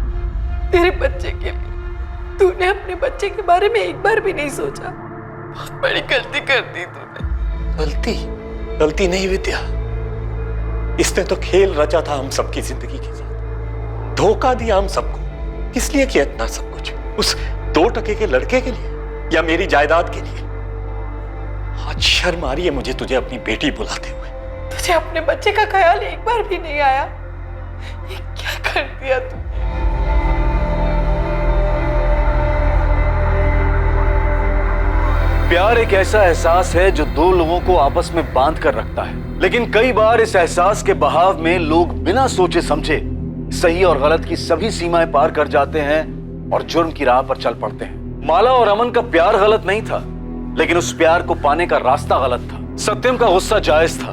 तेरे बच्चे के लिए। तूने अपने बच्चे के बारे में एक बार भी नहीं सोचा। बहुत बड़ी गलती कर दी तूने। गलती नहीं विद्या, इसने तो खेल रचा था हम सबकी जिंदगी के साथ, धोखा दिया हम सबको। किस लिए किया इतना सब कुछ? उस 2 टके के लड़के के लिए या मेरी जायदाद के लिए? आज शर्म आ रही है मुझे तुझे अपनी बेटी बुलाते हुए। तुझे अपने बच्चे का ख्याल एक बार भी नहीं आया? ये क्या कर दिया तूने? प्यार एक ऐसा एहसास है जो 2 लोगों को आपस में बांध कर रखता है, लेकिन कई बार इस एहसास के बहाव में लोग बिना सोचे समझे सही और गलत की सभी सीमाएं पार कर जाते हैं और जुर्म की राह पर चल पड़ते हैं। माला और अमन का प्यार गलत नहीं था, लेकिन उस प्यार को पाने का रास्ता गलत था। सत्यम का गुस्सा जायज था,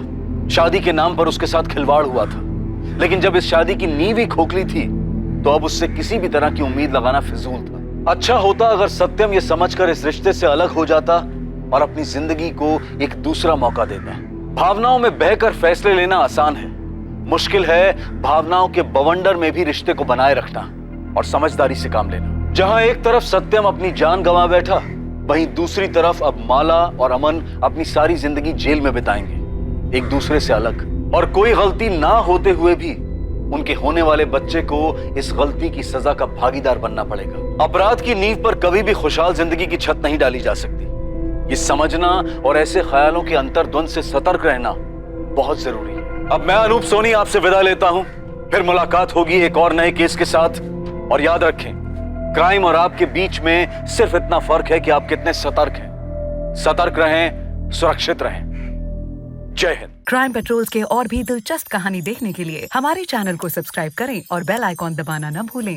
शादी के नाम पर उसके साथ खिलवाड़ हुआ था, लेकिन जब इस शादी की नींव ही खोखली थी तो अब उससे किसी भी तरह की उम्मीद लगाना फिजूल था। अच्छा होता अगर सत्यम ये समझकर इस रिश्ते से अलग हो जाता और अपनी जिंदगी को एक दूसरा मौका देता। भावनाओं में बहकर फैसले लेना आसान है, मुश्किल है भावनाओं के बवंडर में भी रिश्ते को बनाए रखना और समझदारी से काम लेना। जहां एक तरफ सत्यम अपनी जान गंवा बैठा, वहीं दूसरी तरफ अब माला और अमन अपनी सारी जिंदगी जेल में बिताएंगे, एक दूसरे से अलग। और कोई गलती ना होते हुए भी उनके होने वाले बच्चे को इस गलती की सजा का भागीदार बनना पड़ेगा। अपराध की नींव पर कभी भी खुशहाल जिंदगी की छत नहीं डाली जा सकती। ये समझना और ऐसे ख्यालों के अंतर्द्वंद से सतर्क रहना बहुत जरूरी है। अब मैं अनूप सोनी आपसे विदा लेता हूं, फिर मुलाकात होगी एक और नए केस के साथ। और याद रखें, क्राइम और आपके बीच में सिर्फ इतना फर्क है कि आप कितने सतर्क हैं। सतर्क रहें, सुरक्षित रहें। जय हिंद। क्राइम पेट्रोल्स के और भी दिलचस्प कहानी देखने के लिए हमारे चैनल को सब्सक्राइब करें और बेल आइकॉन दबाना न भूलें।